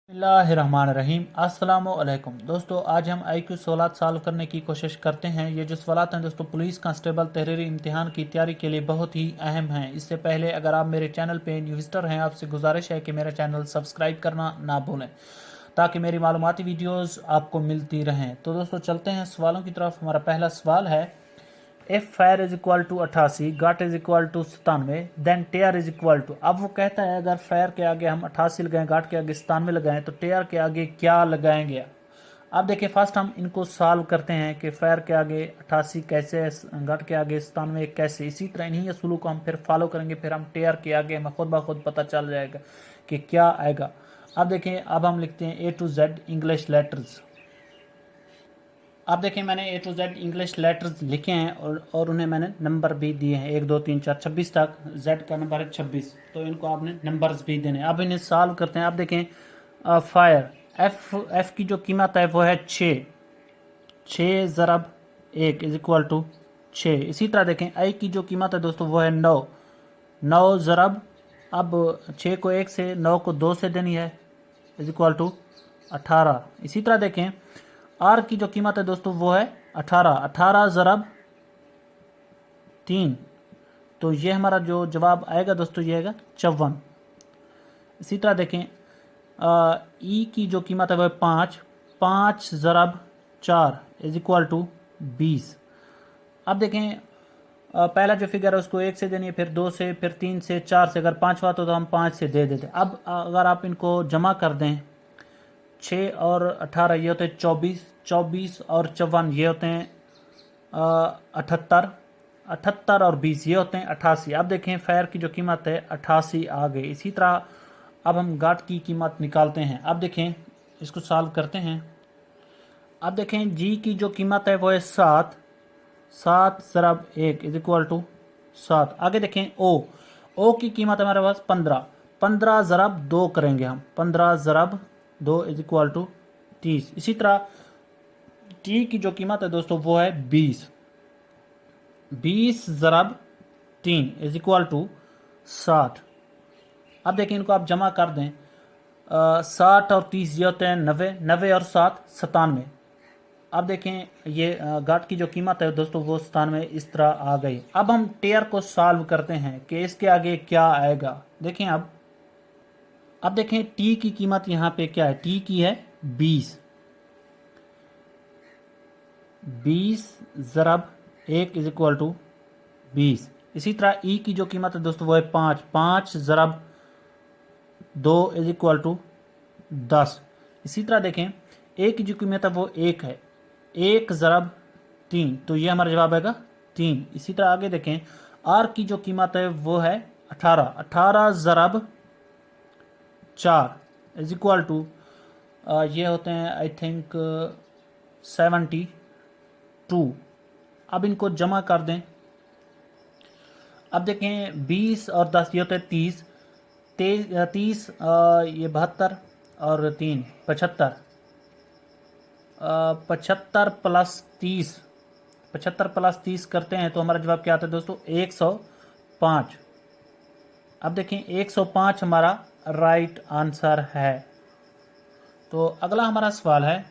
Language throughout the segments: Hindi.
बिस्मिल्लाहिर्रहमानिर्रहीम। अस्सलामुअलैकुम दोस्तों, आज हम IQ सवालात सॉल्व करने की कोशिश करते हैं। ये जो सवालात हैं दोस्तों, पुलिस कांस्टेबल तहरीरी इम्तिहान की तैयारी के लिए बहुत ही अहम हैं। इससे पहले अगर आप मेरे चैनल पे न्यू विजिटर हैं, आपसे गुजारिश है कि मेरा चैनल सब्सक्राइब करना ना भूलें ताकि मेरी मालूमाती वीडियोज़ आपको मिलती रहें। तो दोस्तों चलते हैं सवालों की तरफ। हमारा पहला सवाल है, if fire is equal to 88, goat is equal to 97, then tear is equal to. अब वो कहता है अगर फायर के आगे हम 88 लगाएं, गाट के आगे 97 लगाएं, तो टेयर के आगे क्या लगाएंगे। अब देखिए, फर्स्ट हम इनको सॉल्व करते हैं कि फायर के आगे 88 कैसे, गाट के आगे 97 कैसे। इसी तरह इन्हीं असूलों को हम फिर फॉलो करेंगे, फिर हम टेयर के आगे हमें खुद ब खुद पता चल जाएगा कि क्या आएगा। अब देखें, अब हम लिखते हैं A to Z English letters. अब देखिए, मैंने A to Z English letters लिखे हैं और उन्हें मैंने नंबर भी दिए हैं, 1 2 3 4 26 तक। Z का नंबर है 26, तो इनको आपने नंबर्स भी देने। अब इन्हें सॉल्व करते हैं। अब देखें, फायर F की जो कीमत है वो है 6, 6 ज़रब 1 इज इक्वल टू 6। इसी तरह देखें, I की जो कीमत है दोस्तों वो है 9, 9 ज़रब, अब 6 को 1 से, 9 को 2 से देनी है, इज इक्वल टू 18। इसी तरह देखें, आर की जो कीमत है दोस्तों वो है 18, 18 ज़रब 3, तो ये हमारा जो जवाब आएगा दोस्तों ये आएगा 54। इसी तरह देखें, ई की जो कीमत है वो है 5, 5 ज़रब 4 इज इक्वल टू 20। अब देखें, पहला जो फिगर है उसको 1 से देनी है, फिर 2 से, फिर 3 से, 4 से। अगर पाँचवा तो हम 5 से दे देते। अब अगर आप इनको जमा कर दें, 6 और 18 ये होते हैं 24, 24 और 54 ये होते हैं 78, 78 और 20 ये होते हैं 88। अब देखें, फायर की जो कीमत है 88 आ गई। इसी तरह अब हम गाट की कीमत निकालते हैं। अब देखें, इसको सॉल्व करते हैं। अब देखें, जी की जो कीमत है वो है 7, 7 ज़रब 1 इज इक्वल टू 7। आगे देखें, ओ की कीमत हमारे पास 15, 15 ज़रब 2 करेंगे हम, 15 ज़रब 2 इज इक्वल टू 30। इसी तरह टी की जो कीमत है दोस्तों वो है 20, 20 ज़रब 3 इज इक्वल टू 60। अब देखिए, इनको आप जमा कर दें, 60 और 30 ये होते हैं 90, 90 और 7 97। अब देखें, ये गाट की जो कीमत है दोस्तों वो 97 इस तरह आ गई। अब हम टेयर को सॉल्व करते हैं कि इसके आगे क्या आएगा। देखें, अब देखें, टी की कीमत यहाँ पे क्या है, टी की है 20, 20 ज़रब 1 इज इक्वल टू 20। इसी तरह ई की जो कीमत है दोस्तों वो है 5, 5 ज़रब 2 इज इक्वल टू 10। इसी तरह देखें, ए की जो कीमत है वो 1 है, 1 ज़रब 3, तो ये हमारा जवाब आएगा 3। इसी तरह आगे देखें, आर की जो कीमत है वो है 18, 18 ज़रब 4 इज इक्वल टू ये होते हैं आई थिंक 72। अब इनको जमा कर दें। अब देखें, 20 और 10 ये होते हैं 30, 30 ये 72 और 3 75, 75 प्लस 30, 75 प्लस 30 करते हैं तो हमारा जवाब क्या आता है दोस्तों, 105। अब देखें, 105 हमारा राइट आंसर है। तो अगला हमारा सवाल है,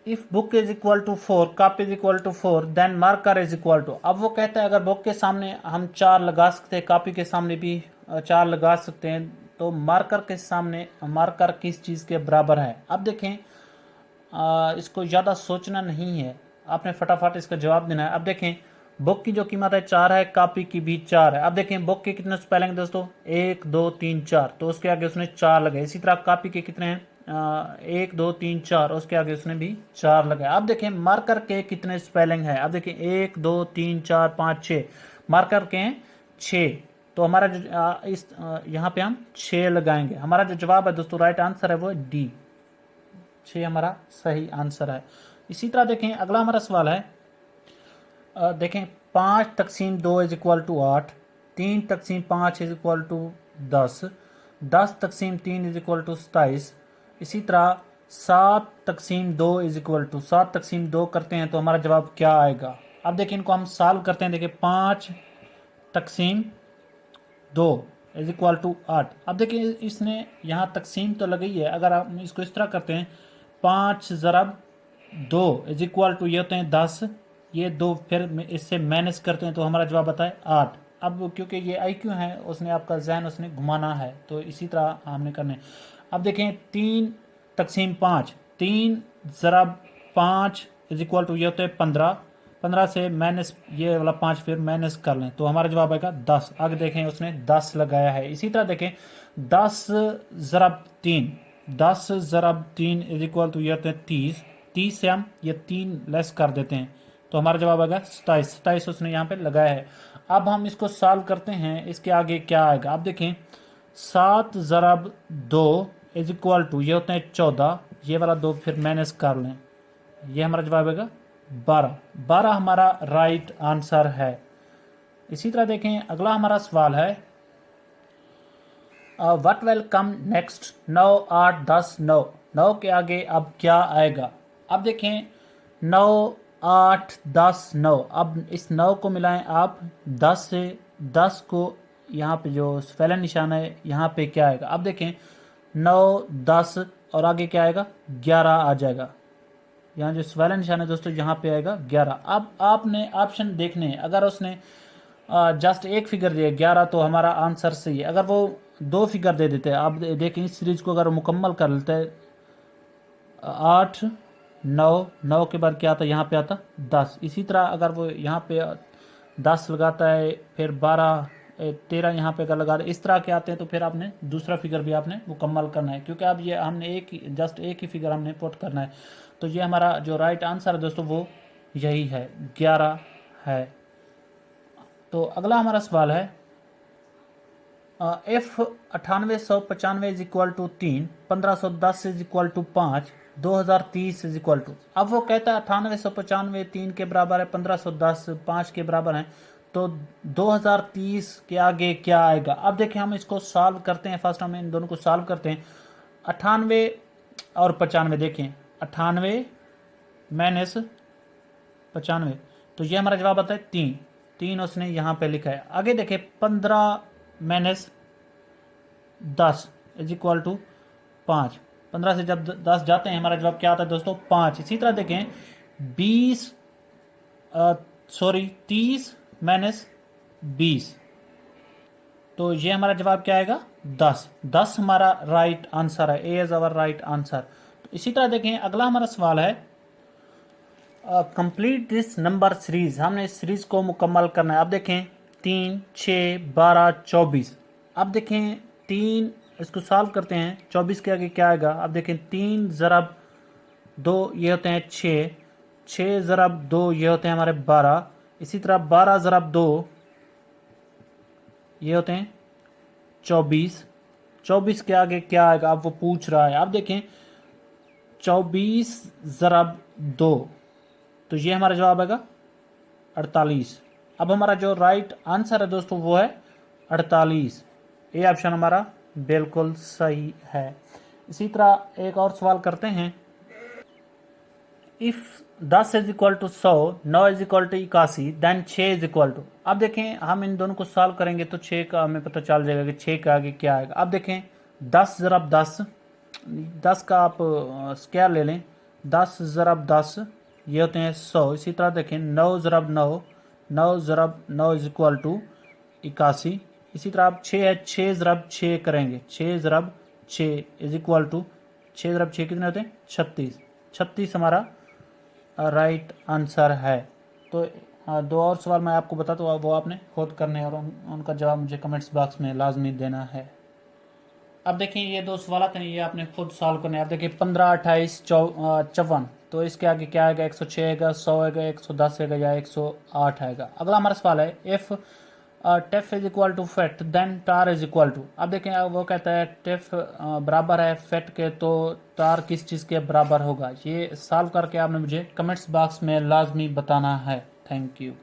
if book is equal to 4, cup is equal to 4, then marker is equal to. अब वो कहता है अगर बुक के सामने हम 4 लगा सकते हैं, कॉपी के सामने भी 4 लगा सकते हैं, तो मार्कर के सामने मार्कर किस चीज़ के बराबर है। अब देखें, इसको ज़्यादा सोचना नहीं है, आपने फटाफट इसका जवाब देना है। अब देखें, बुक की जो कीमत है 4 है, कॉपी की भी 4 है। अब देखें, बुक के कितने स्पेलिंग दोस्तों, 1 2 3 4, तो उसके आगे उसने 4 लगाए। इसी तरह कॉपी के कितने हैं, 1 2 3 4, उसके आगे उसने भी 4 लगाए। अब देखें, मार्कर के कितने स्पेलिंग है। अब देखें, 1 2 3 4 5 6, मार्कर के हैं 6, तो हमारा जो यहाँ पे हम 6 लगाएंगे। हमारा जो जवाब है दोस्तों, राइट आंसर है वो डी, 6 हमारा सही आंसर है। इसी तरह देखें, अगला हमारा सवाल है, देखें, 5 तकसीम 2 इज इक्वल टू 8, 3 तकसीम 5 इज इक्वल टू 10, 10 तकसीम 3 इज इक्वल टू 27। इसी तरह 7 तकसीम 2 इज इक्वल टू, 7 तकसीम 2 करते हैं तो हमारा जवाब क्या आएगा। अब देखिए, इनको हम सॉल्व करते हैं। देखिए, 5 तकसीम 2 इज इक्वल टू 8। अब देखिए इसने यहाँ तकसीम तो लगी है, अगर आप इसको इस तरह करते हैं 5 ज़रब 2 इज इक्वल टू ये होते हैं 10, ये 2 फिर इससे माइनस करते हैं तो हमारा जवाब आता है 8। अब क्योंकि ये IQ है, उसने आपका जहन उसने घुमाना है, तो इसी तरह हमने करने। अब देखें 3 तकसीम 5, 3 ज़रब 5 इज इक्वल टू ये होते हैं 15, 15 से माइनस ये वाला 5 फिर माइनस कर लें तो हमारा जवाब आएगा 10। आगे देखें उसने 10 लगाया है। इसी तरह देखें 10 ज़रब 3, 10 ज़रब 3 इज इक्वल टू ये होते हैं 30, 30 से हम ये 3 लेस कर देते हैं तो हमारा जवाब आएगा 27, 27 उसने यहाँ पे लगाया है। अब हम इसको सॉल्व करते हैं, इसके आगे क्या आएगा। आप देखें 7 ज़रब 2 इज इक्वल टू ये होते हैं 14, ये वाला 2 फिर माइनस कर लें, ये हमारा जवाब आएगा 12। 12 हमारा राइट आंसर है। इसी तरह देखें अगला हमारा सवाल है व्हाट विल कम नेक्स्ट 9 8 10 9, 9 के आगे अब क्या आएगा। अब देखें 9 8 10 9, अब इस 9 को मिलाएं आप 10 से, 10 को यहाँ पे जो स्पेलिंग निशान है यहाँ पे क्या आएगा। अब देखें 9 10 और आगे क्या आएगा 11 आ जाएगा, यहाँ जो स्पेलिंग निशान है दोस्तों यहाँ पे आएगा 11। अब आपने ऑप्शन देखने हैं, अगर उसने जस्ट एक फिगर दिया 11 तो हमारा आंसर सही है। अगर वो 2 फिगर दे देते हैं, आप देखें इस सीरीज को अगर मुकम्मल कर लेते हैं 8 9, 9 के बाद क्या आता है यहाँ पे आता 10। इसी तरह अगर वो यहाँ पे 10 लगाता है फिर 12 13 यहाँ पे अगर लगा दे, इस तरह के आते हैं तो फिर आपने दूसरा फिगर भी आपने मुकम्मल करना है, क्योंकि अब ये हमने जस्ट एक ही फिगर हमने पुट करना है। तो ये हमारा जो राइट आंसर है दोस्तों वो यही है, 11 है। तो अगला हमारा सवाल है F 9895 is equal to 3, 1510 is equal to 5, 2030 is equal to. अब वो कहता है 9895 3 के बराबर है, 1510 5 के बराबर है, तो 2030 के आगे क्या आएगा। अब देखें हम इसको सॉल्व करते हैं, फर्स्ट हम इन दोनों को सॉल्व करते हैं। 98 और 95 देखें, 98 माइनस 95 तो ये हमारा जवाब आता है 3, 3 उसने यहाँ पे लिखा है। आगे देखें 15 माइनस 10 इज इक्वल टू 5, 15 से जब 10 जाते हैं हमारा जवाब क्या आता है दोस्तों 5। इसी तरह देखें 30 माइनस 20 तो ये हमारा जवाब क्या आएगा 10, 10 हमारा राइट आंसर है, ए इज आवर राइट आंसर। तो इसी तरह देखें अगला हमारा सवाल है कंप्लीट दिस नंबर सीरीज, हमने इस सीरीज को मुकम्मल करना है। अब देखें 3 6 12 24, अब देखें 3 इसको सॉल्व करते हैं, 24 के आगे क्या आएगा। अब देखें 3 ज़रब 2 ये होते हैं 6, 6 ज़रब 2 ये होते हैं हमारे 12, इसी तरह 12 ज़रब 2 ये होते हैं 24, 24 के आगे क्या आएगा अब वो पूछ रहा है। अब देखें 24 ज़रब 2 तो ये हमारा जवाब आएगा 48। अब हमारा जो राइट आंसर है दोस्तों वो है 48, ये ऑप्शन हमारा बिल्कुल सही है। इसी तरह एक और सवाल करते हैं if 10 is equal to 100, 9 is equal to 81 then 6 is equal to. अब देखें हम इन दोनों को सॉल्व करेंगे तो 6 का हमें पता चल जाएगा कि 6 के आगे क्या आएगा। अब देखें 10 ज़रब 10, 10 का आप स्क्वायर ले लें, 10 ज़रब 10 ये होते हैं 100। इसी तरह देखें 9 ज़रब 9, 9 ज़रब 9 इज इक्वल टू 81। इसी तरह आप 6 है, 6 ज़रब 6 करेंगे, 6 ज़रब 6 इज इक्वल टू 6 ज़रब 6 कितने होते हैं 36, 36 हमारा राइट आंसर है। तो 2 और सवाल मैं आपको बताता हूँ, वो आपने खुद करने और उनका जवाब मुझे कमेंट्स बॉक्स में लाजमी देना है। अब देखिए ये 2 सवाल हैं, ये आपने खुद सॉल्व करने हैं। अब देखिए 15 28 54 तो इसके आगे क्या आएगा 106 आएगा, 100 आएगा, 110 आएगा या 108 आएगा। अगला हमारा सवाल है इफ़ टेफ इज इक्वल टू फेट then tar is equal to. अब देखें वो कहता है टेफ बराबर है फेट के, तो टार किस चीज़ के बराबर होगा। ये सॉल्व करके आपने मुझे कमेंट्स बॉक्स में लाजमी बताना है। Thank you.